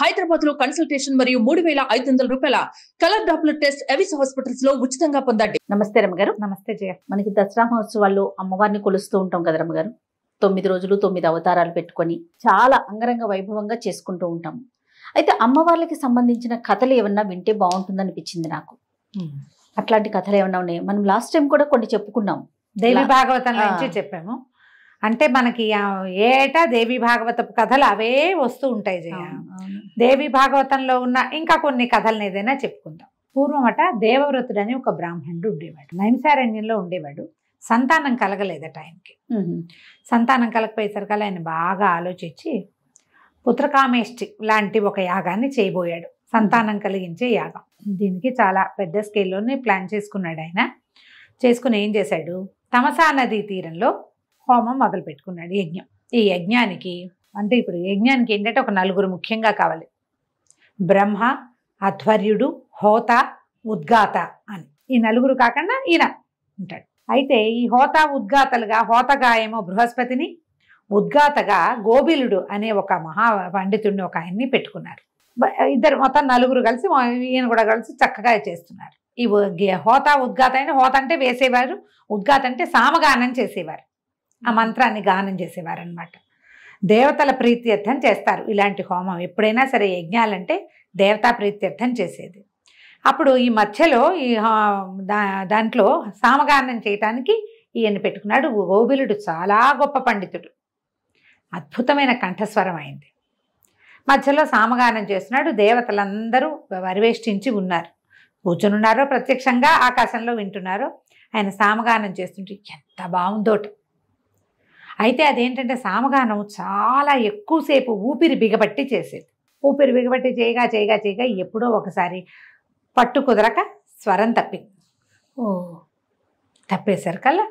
హైదరాబాద్ లో కన్సల్టేషన్ మరియు 3,500 రూపాయల colour Doppler test Avis hospitals లో ఉచితంగా పొందండి. నమస్తే రమ్మగారు. నమస్తే జయ. మనకి దసరా మహోత్సవాల్లో అమ్మవారిని కొలుస్తూ ఉంటాం కదా రమ్మగారు. 9 రోజులు 9 అవతారాలు పెట్టుకొని చాలా అంగరంగ వైభవంగా చేసుకుంటూ ఉంటాం. అయితే అమ్మవార్లకి సంబంధించిన కథలు ఏమన్నా వింటే బాగుంటుంది అనిపించింది నాకు. అట్లాంటి కథలు ఏమన్నా ఉన్నాయి? మనం లాస్ట్ టైం కూడా కొన్ని చెప్పుకున్నాం, దేవి భాగవతం నుంచి చెప్పాము. అంటే మనకి ఏటా దేవి భాగవతపు కథలు అవే వస్తూ ఉంటాయి జయ. దేవి భాగవతంలో ఉన్న ఇంకా కొన్ని కథలను ఏదైనా చెప్పుకుందాం. పూర్వమట దేవవ్రతుడు అని ఒక బ్రాహ్మణుడు ఉండేవాడు. నైమిసారణ్యంలో ఉండేవాడు. సంతానం కలగలేదట ఆయనకి. సంతానం కలగపోయేసరికల్లా ఆయన బాగా ఆలోచించి పుత్రకామేష్టి లాంటి ఒక యాగాన్ని చేయబోయాడు. సంతానం కలిగించే యాగం. దీనికి చాలా పెద్ద స్కేల్లోనే ప్లాన్ చేసుకున్నాడు ఆయన. చేసుకుని ఏం చేశాడు, తమసా నదీ తీరంలో హోమం మొదలు పెట్టుకున్నాడు, యజ్ఞం. ఈ యజ్ఞానికి అంటే ఇప్పుడు యజ్ఞానికి ఏంటంటే ఒక 4 ముఖ్యంగా కావాలి. బ్రహ్మ, అధ్వర్యుడు, హోత, ఉద్గాత అని. ఈ 4 కాకుండా ఈయన ఉంటాడు. అయితే ఈ హోత ఉద్గాతలుగా, హోతగా ఏమో బృహస్పతిని, ఉద్గాతగా గోబిలుడు అనే ఒక మహా పండితుడిని ఒక ఆయన్ని పెట్టుకున్నారు. ఇద్దరు మొత్తం 4 కలిసి ఈయన కూడా కలిసి చక్కగా చేస్తున్నారు. ఈ హోత ఉద్గాత అయిన, హోత అంటే వేసేవారు, ఉద్గాత అంటే సామగానం చేసేవారు, ఆ మంత్రాన్ని గానం చేసేవారు అనమాట. దేవతల ప్రీత్యర్థం చేస్తారు ఇలాంటి హోమం. ఎప్పుడైనా సరే యజ్ఞాలంటే దేవతా ప్రీత్యర్థం చేసేది. అప్పుడు ఈ మధ్యలో ఈ దాంట్లో సామగానం చేయటానికి ఈయన పెట్టుకున్నాడు. గోబిలుడు చాలా గొప్ప పండితుడు, అద్భుతమైన కంఠస్వరం అయింది. మధ్యలో సామగానం చేస్తున్నాడు. దేవతలందరూ పరివేష్టించి ఉన్నారు, కూర్చొనున్నారో ప్రత్యక్షంగా ఆకాశంలో వింటున్నారో. ఆయన సామగానం చేస్తుంటే ఎంత బాగుందోట. అయితే అదేంటంటే సామగానం చాలా ఎక్కువసేపు ఊపిరి బిగబట్టి చేసేది. ఊపిరి బిగబట్టి చేయగా చేయగా చేయగా ఎప్పుడో ఒకసారి పట్టు కుదరక స్వరం తప్పింది. తప్పేసరికల్లా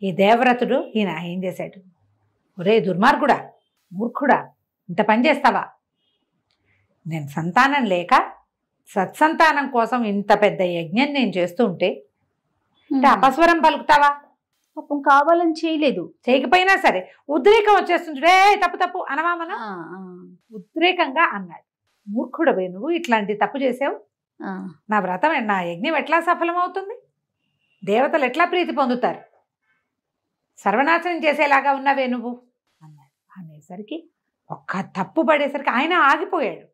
ఈ దేవవ్రతుడు ఈయన ఏం చేశాడు, ఒరే దుర్మార్గుడా, మూర్ఖుడా, ఇంత పని చేస్తావా? నేను సంతానం లేక సత్సంతానం కోసం ఇంత పెద్ద యజ్ఞం నేను చేస్తూ ఉంటే అపస్వరం పలుకుతావా? పాపం కావాలని చేయలేదు, చేయకపోయినా సరే ఉద్రేకం వచ్చేస్తుంటే తప్పు తప్పు అనవా మనం? ఉద్రేకంగా అన్నాడు. మూర్ఖుడవే నువ్వు, ఇట్లాంటి తప్పు చేసావు. నా వ్రతం, నా యజ్ఞం ఎట్లా సఫలమవుతుంది? దేవతలు ఎట్లా ప్రీతి పొందుతారు? సర్వనాశనం చేసేలాగా ఉన్నావే నువ్వు అన్నాడు. అనేసరికి ఒక్క తప్పు పడేసరికి ఆయన ఆగిపోయాడు.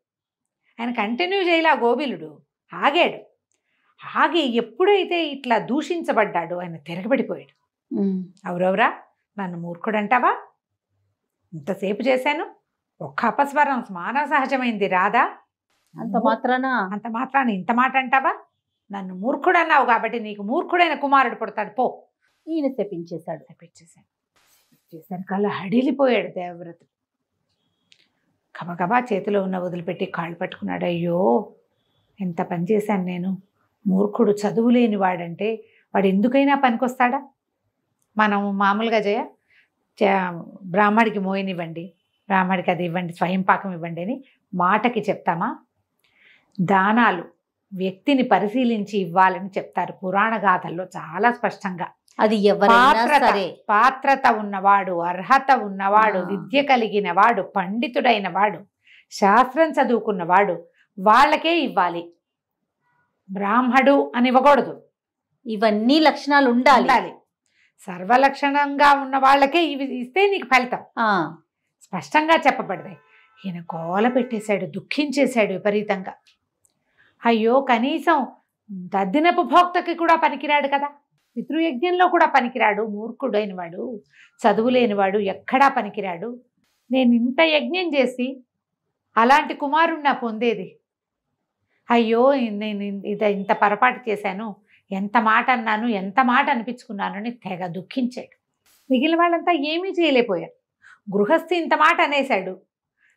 ఆయన కంటిన్యూ చేయలే, గోబిలుడు ఆగాడు. ఆగి ఎప్పుడైతే ఇట్లా దూషించబడ్డాడో ఆయన తిరగబడిపోయాడు. ఎవరెవరా, నన్ను మూర్ఖుడంటావా? ఇంతసేపు చేశాను, ఒక్క అపస్వరం మానవ సహజమైంది రాదా? అంత మాత్రాన ఇంత మాట అంటావా? నన్ను మూర్ఖుడు అన్నావు కాబట్టి నీకు మూర్ఖుడైన కుమారుడు పుడతాడు పో. ఈయన తెప్పించేశాడు. చేశాను కల్లా హడిలిపోయాడు దేవవ్రతుడు. గబగబా చేతిలో ఉన్న వదిలిపెట్టి కాళ్ళు పట్టుకున్నాడు. అయ్యో, ఎంత పని చేశాను నేను. మూర్ఖుడు, చదువు లేని వాడంటే వాడు ఎందుకైనా పనికొస్తాడా? మనం మామూలుగా బ్రాహ్మడికి మోయనివ్వండి, బ్రాహ్మడికి అది ఇవ్వండి, స్వయం పాకం ఇవ్వండి అని మాటకి చెప్తామా? దానాలు వ్యక్తిని పరిశీలించి ఇవ్వాలని చెప్తారు పురాణ గాథల్లో చాలా స్పష్టంగా. అది ఎవరైనా సరే, పాత్రత ఉన్నవాడు, అర్హత ఉన్నవాడు, విద్య కలిగిన వాడు, పండితుడైన వాడు, శాస్త్రం చదువుకున్నవాడు, వాళ్ళకే ఇవ్వాలి. బ్రాహ్మడు అని ఇవ్వకూడదు. ఇవన్నీ లక్షణాలు ఉండాలి. సర్వలక్షణంగా ఉన్న వాళ్ళకే ఇవి ఇస్తే నీకు ఫలితం స్పష్టంగా చెప్పబడతాయి. ఈయన కోల పెట్టేశాడు, దుఃఖించేశాడు విపరీతంగా. అయ్యో, కనీసం దద్దినపు భోక్తకి కూడా పనికిరాడు కదా, పితృయజ్ఞంలో కూడా పనికిరాడు, మూర్ఖుడైన వాడు, చదువు లేనివాడు, ఎక్కడా పనికిరాడు. నేను ఇంత యజ్ఞం చేసి అలాంటి కుమారుణ్ణి పొందేది. అయ్యో, నేను ఇంత పొరపాటు చేశాను, ఎంత మాట అన్నాను, ఎంత మాట అనిపించుకున్నాను అని తెగ దుఃఖించాడు. మిగిలిన వాళ్ళంతా ఏమీ చేయలేకపోయారు. గృహస్థి ఇంత మాట అనేశాడు,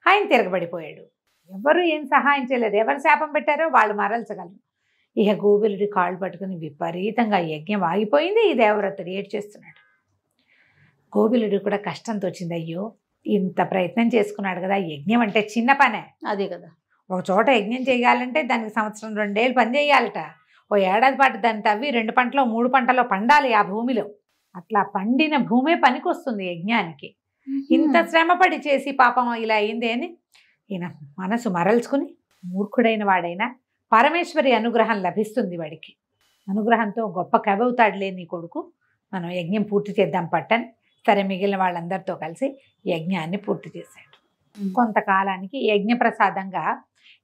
ఆయన తిరగబడిపోయాడు. ఎవరు ఏం సహాయం చేయలేదు. ఎవరు శాపం పెట్టారో వాళ్ళు మరల్చగలరు. ఇక గోబిలుడి కాళ్ళు పట్టుకుని విపరీతంగా యజ్ఞం ఆగిపోయింది. ఈ దేవవ్రతుడు ఏడ్చేస్తున్నాడు. గోబిలుడు కూడా కష్టంతో వచ్చింది. అయ్యో, ఇంత ప్రయత్నం చేసుకున్నాడు కదా, యజ్ఞం అంటే చిన్న పనే. అదే కదా, ఒక చోట యజ్ఞం చేయాలంటే దానికి సంవత్సరం 2 ఏళ్ళు పని చేయాలట. ఓ ఏడాది పాటు దాన్ని తవ్వి 2 పంటలో 3 పంటలో పండాలి ఆ భూమిలో. అట్లా పండిన భూమే పనికొస్తుంది యజ్ఞానికి. ఇంత శ్రమపడి చేసి పాపం ఇలా అయింది అని ఈయన మనసు మరల్చుకుని మూర్ఖుడైన వాడైనా పరమేశ్వరి అనుగ్రహం లభిస్తుంది వాడికి, అనుగ్రహంతో గొప్ప కవి అవుతాడులే నీ కొడుకు, మనం యజ్ఞం పూర్తి చేద్దాం పట్టని. సరే మిగిలిన వాళ్ళందరితో కలిసి యజ్ఞాన్ని పూర్తి చేశాడు. కొంతకాలానికి యజ్ఞప్రసాదంగా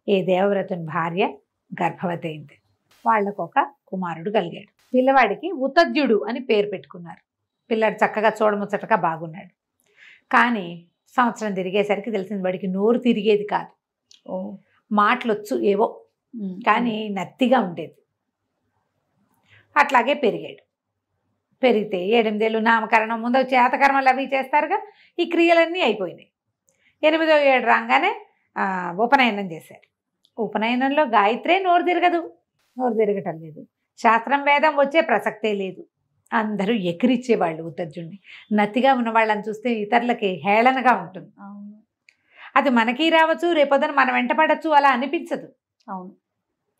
ఏ దేవవ్రతుని భార్య గర్భవతి అయింది. వాళ్లకు ఒక కుమారుడు కలిగాడు. పిల్లవాడికి ఉతద్యుడు అని పేరు పెట్టుకున్నారు. పిల్లాడు చక్కగా చూడముచ్చటగా బాగున్నాడు. కానీ సంవత్సరం తిరిగేసరికి తెలిసింది వాడికి నోరు తిరిగేది కాదు, మాటలొచ్చు ఏవో, కానీ నత్తిగా ఉండేది. అట్లాగే పెరిగాడు. పెరిగితే 7 ఏళ్ళు నామకరణం, ముందు చేతకర్మలు అవి చేస్తారుగా, ఈ క్రియలన్నీ అయిపోయినాయి. 8వ ఏడు రాగానే ఉపనయనం చేశారు. ఉపనయనంలో గాయత్రే నోరు తిరగదు, నోరు తిరగటం లేదు. శాస్త్రం వేదం వచ్చే ప్రసక్తే లేదు. అందరూ ఎకిరిచ్చేవాళ్ళు ఉత్తర్జుడిని. నత్తిగా ఉన్న వాళ్ళని చూస్తే ఇతరులకి హేళనగా ఉంటుంది. అది మనకి రావచ్చు, రేపొద్దున మనం వెంట పడచ్చు, అలా అనిపించదు. అవును,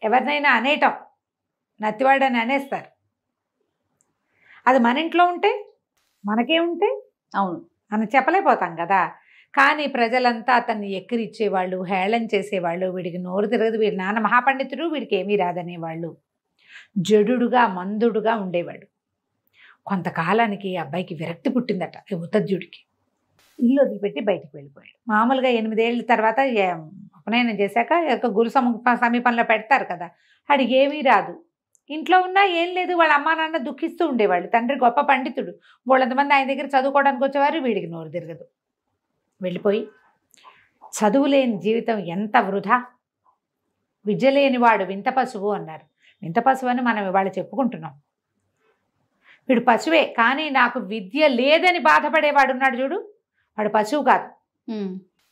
ఎవరినైనా అనేయటం, నత్తివాడని అనేస్తారు. అది మన ఇంట్లో ఉంటే మనకే ఉంటే అవును అని చెప్పలేకపోతాం కదా. కానీ ప్రజలంతా అతన్ని ఎక్కిరిచ్చేవాళ్ళు, హేళన చేసేవాళ్ళు. వీడికి నోరు తిరగదు, వీడి నాన్న మహాపండితుడు, వీడికి ఏమీ రాదనేవాళ్ళు. జడుడుగా మందుడుగా ఉండేవాడు. కొంతకాలానికి అబ్బాయికి విరక్తి పుట్టిందట ఈ ఉత్తర్జుడికి. ఇల్లు వదిలిపెట్టి బయటికి వెళ్ళిపోయాడు. మామూలుగా 8 ఏళ్ళ తర్వాత ఉపనయనం చేశాక గురు సమీపంలో పెడతారు కదా, వాడికి ఏమీ రాదు. ఇంట్లో ఉన్నా ఏం లేదు, వాళ్ళ అమ్మా నాన్న దుఃఖిస్తూ ఉండేవాళ్ళు. తండ్రి గొప్ప పండితుడు, వాళ్ళంతమంది ఆయన దగ్గర చదువుకోవడానికి వచ్చేవారు. వీడికి నోరు తిరగదు. వెళ్ళిపోయి చదువు లేని జీవితం ఎంత వృధా, విద్య లేనివాడు వింత పశువు అన్నారు. వింత పశువు అని మనం ఇవాళ చెప్పుకుంటున్నాం. వీడు పశువే, కానీ నాకు విద్య లేదని బాధపడేవాడు ఉన్నాడు చూడు, వాడు పశువు కాదు.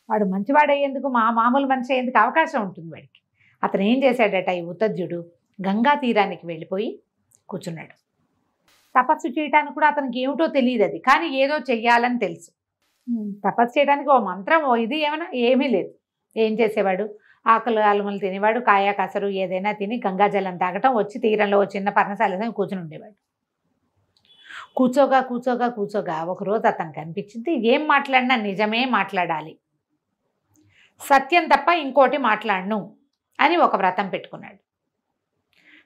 వాడు మంచివాడయ్యేందుకు, మామూలు మనిషి అయ్యేందుకు అవకాశం ఉంటుంది వాడికి. అతను ఏం చేశాడట, ఈ ఉత్తర్జుడు గంగా తీరానికి వెళ్ళిపోయి కూర్చున్నాడు. తపస్సు చేయడానికి కూడా అతనికి ఏమిటో తెలియదు అది, కానీ ఏదో చెయ్యాలని తెలుసు. తపస్సు చేయడానికి ఓ మంత్రం, ఓ ఇది ఏమైనా ఏమీ లేదు. ఏం చేసేవాడు, ఆకులు అలుములు తినేవాడు, కాయ కసరు ఏదైనా తిని గంగాజలం తాగటం, వచ్చి తీరంలో ఓ చిన్న పర్ణశాల కూర్చుని ఉండేవాడు. కూర్చోగా ఒకరోజు అతనికి అనిపించింది, ఏం మాట్లాడినా నిజమే మాట్లాడాలి, సత్యం తప్ప ఇంకోటి మాట్లాడను అని ఒక వ్రతం పెట్టుకున్నాడు.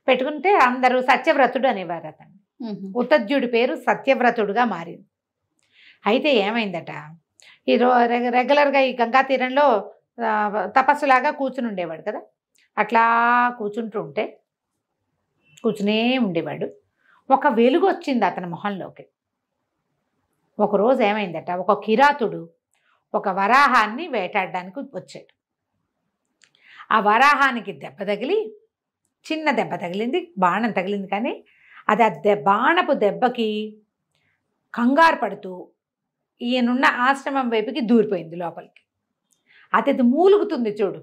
పెట్టుకుంటే అందరూ సత్యవ్రతుడు అనేవారు అతను. ఉత్తర్జుడి పేరు సత్యవ్రతుడుగా మారింది. అయితే ఏమైందట, ఈ రెగ్యులర్గా ఈ గంగా తీరంలో తపస్సులాగా కూర్చుని ఉండేవాడు కదా. అట్లా కూర్చునే ఉండేవాడు. ఒక వెలుగు వచ్చింది అతని మొహంలోకి. ఒకరోజు ఏమైందట, ఒక కిరాతుడు ఒక వరాహాన్ని వేటాడడానికి వచ్చాడు. ఆ వరాహానికి చిన్న దెబ్బ తగిలింది, బాణం తగిలింది. కానీ అది ఆ బాణపు దెబ్బకి కంగారు పడుతూ ఈయనున్న ఆశ్రమం వైపుకి దూరిపోయింది లోపలికి. అది మూలుగుతుంది చూడు,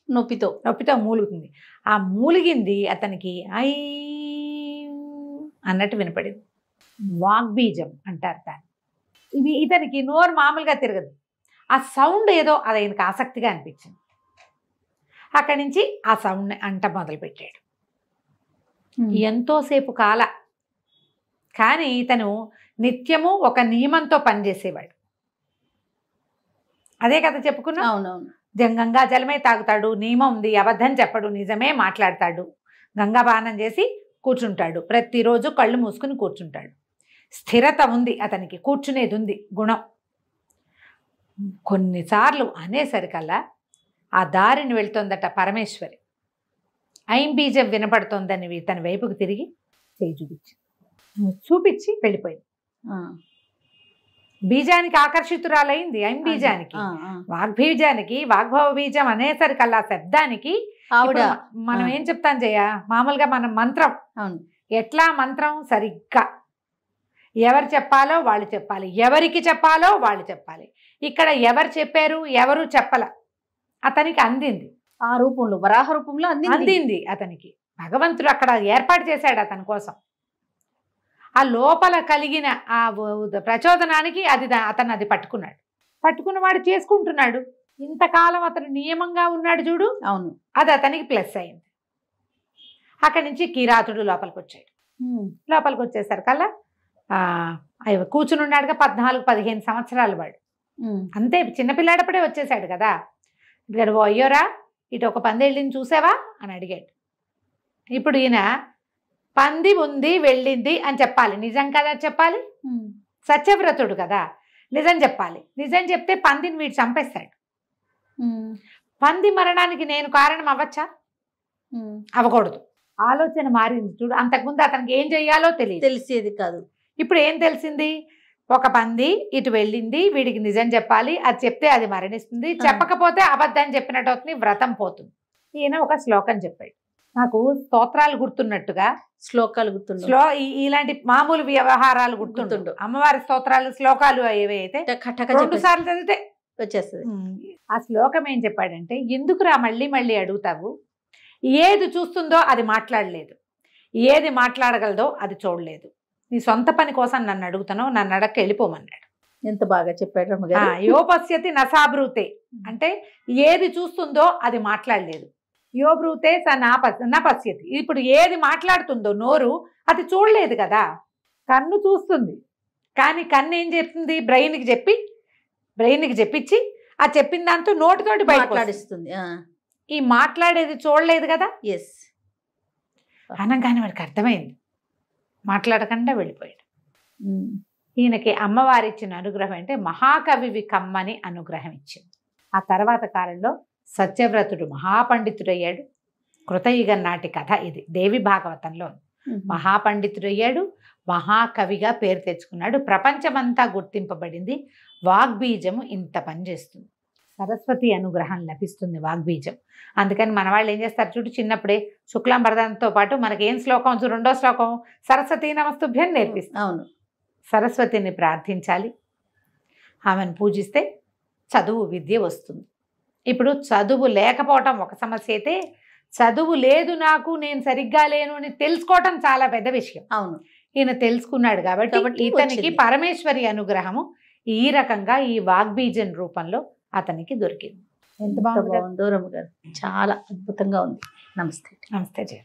నొప్పితో మూలుగుతుంది. ఆ మూలిగింది అతనికి ఐ అన్నట్టు వినపడింది. వాగ్బీజం అంటారు దాన్ని. ఇతనికి నోరు మామూలుగా తిరగదు. ఆ సౌండ్ ఏదో అది ఆయనకు ఆసక్తిగా అనిపించింది. అక్కడి నుంచి ఆ సౌండ్ని అంట మొదలుపెట్టాడు. ఎంతోసేపు కానీ ఇతను నిత్యము ఒక నియమంతో పనిచేసేవాడు. అదే కదా చెప్పుకున్నా. అవునవును. గంగా జలమే తాగుతాడు, నియమం ఉంది, అబద్ధం చెప్పడు, నిజమే మాట్లాడతాడు, గంగా పానం చేసి కూర్చుంటాడు, ప్రతిరోజు కళ్ళు మూసుకుని కూర్చుంటాడు. స్థిరత ఉంది అతనికి, కూర్చునేది ఉంది గుణం. కొన్నిసార్లు అనేసరికల్లా ఆ దారిని వెళ్తోందట పరమేశ్వరి. ఐంబీజం వినపడుతోందని తన వైపుకు తిరిగి చేయి చూపించి వెళ్ళిపోయింది. బీజానికి ఆకర్షితురాలైంది, ఐంబీజానికి. వాగ్బీజానికి, వాగ్భవ బీజం అనేసరికల్లా శబ్దానికి ఆవిడ మనం ఏం చెప్తాం మామూలుగా మనం మంత్రం, ఎట్లా మంత్రం సరిగ్గా ఎవరు చెప్పాలో వాళ్ళు చెప్పాలి, ఎవరికి చెప్పాలో వాళ్ళు చెప్పాలి. ఇక్కడ ఎవరు చెప్పారు, ఎవరు చెప్పల, అతనికి అందింది. ఆ రూపంలో, వరాహ రూపంలో అందింది అతనికి. భగవంతుడు అక్కడ ఏర్పాటు చేశాడు అతని కోసం. ఆ లోపల కలిగిన ఆ ప్రచోదనానికి అతను అది పట్టుకున్నవాడు చేసుకుంటున్నాడు. ఇంతకాలం అతను నియమంగా ఉన్నాడు చూడు. అవును, అది అతనికి ప్లస్ అయింది. అక్కడి నుంచి కిరాతుడు లోపలికి వచ్చాడు. లోపలికి వచ్చేసరికల్లా కూర్చుని ఉన్నాడుగా 14-15 సంవత్సరాలు వాడు. అంతే, చిన్నపిల్లాడప్పుడే వచ్చేసాడు కదా. ఇక్కడ అయ్యోరా ఇటు ఒక పంది వెళ్ళింది చూసావా అని అడిగాడు. ఇప్పుడు ఈయన పంది ఉంది వెళ్ళింది అని చెప్పాలి, నిజం కదా చెప్పాలి, సత్యవ్రతుడు కదా, నిజం చెప్పాలి. నిజం చెప్తే పందిని వీడు చంపేస్తాడు. పంది మరణానికి నేను కారణం అవ్వచ్చా? అవ్వకూడదు. ఆలోచన మారింది చూడు. అంతకుముందు అతనికి ఏం చెయ్యాలో తెలిసేది కాదు. ఇప్పుడు ఏం తెలిసింది? ఒక పంది ఇటు వెళ్ళింది, వీడికి నిజం చెప్పాలి, అది చెప్తే అది మరణిస్తుంది, చెప్పకపోతే అబద్ధం చెప్పినట్టు అవుతుంది, వ్రతం పోతుంది. ఈయన ఒక శ్లోకం చెప్పాడు. నాకు స్తోత్రాలు గుర్తున్నట్టుగా శ్లోకాలు గుర్తుండు, ఇలాంటి మామూలు వ్యవహారాలు గుర్తుండు. అమ్మవారి స్తోత్రాలు శ్లోకాలు ఏవి అయితే 2 సార్లు చదివితే వచ్చేస్తుంది. ఆ శ్లోకం ఏం చెప్పాడంటే, ఎందుకురా మళ్ళీ మళ్ళీ అడుగుతావు, ఏది చూస్తుందో అది మాట్లాడలేదు, ఏది మాట్లాడగలదో అది చూడలేదు, నీ సొంత పని కోసం నన్ను అడుగుతాను, నన్ను అడక్క వెళ్ళిపోమన్నాడు. ఎంత బాగా చెప్పాడు రమ్మగారు. యోపశ్యతి నసాబ్రూతే అంటే ఏది చూస్తుందో అది మాట్లాడలేదు, యోబ్రూతే నా పశ్యతి. ఇప్పుడు ఏది మాట్లాడుతుందో నోరు అది చూడలేదు కదా, కన్ను చూస్తుంది, కానీ కన్ను ఏం చెప్తుంది? బ్రెయిన్కి చెప్పించి ఆ చెప్పిన దాంతో నోటితోటి మాట్లాడిస్తుంది. ఈ మాట్లాడేది చూడలేదు కదా. ఎస్ అనగానే వాడికి అర్థమైంది, మాట్లాడకుండా వెళ్ళిపోయాడు. ఈయనకి అమ్మవారి ఇచ్చిన అనుగ్రహం అంటే మహాకవివి కమ్మని అనుగ్రహం ఇచ్చింది. ఆ తర్వాత కాలంలో సత్యవ్రతుడు మహాపండితుడయ్యాడు. కృతయుగం నాటి కథ ఇది, దేవి భాగవతంలో. మహాపండితుడయ్యాడు, మహాకవిగా పేరు తెచ్చుకున్నాడు, ప్రపంచమంతా గుర్తింపబడింది. వాగ్బీజము ఇంత పనిచేస్తుంది, సరస్వతి అనుగ్రహం లభిస్తుంది వాగ్బీజం. అందుకని మన వాళ్ళు ఏం చేస్తారు చూడు, చిన్నప్పుడే శుక్లాంబరదంతో పాటు మనకి ఏం శ్లోకం, 2వ శ్లోకం సరస్వతి నమస్తుభ్యం నేర్పిస్తాం. అవును, సరస్వతిని ప్రార్థించాలి, ఆమెను పూజిస్తే చదువు విద్య వస్తుంది. ఇప్పుడు చదువు లేకపోవటం ఒక సమస్య అయితే, చదువు లేదు నాకు, నేను సరిగ్గా లేను అని తెలుసుకోవటం చాలా పెద్ద విషయం. అవును, ఈయన తెలుసుకున్నాడు కాబట్టి ఇతనికి పరమేశ్వరి అనుగ్రహము ఈ రకంగా ఈ వాగ్బీజం రూపంలో అతనికి దొరికింది. ఎంత బాగుందో రమ్మగారు, చాలా అద్భుతంగా ఉంది. నమస్తే. నమస్తే జయ.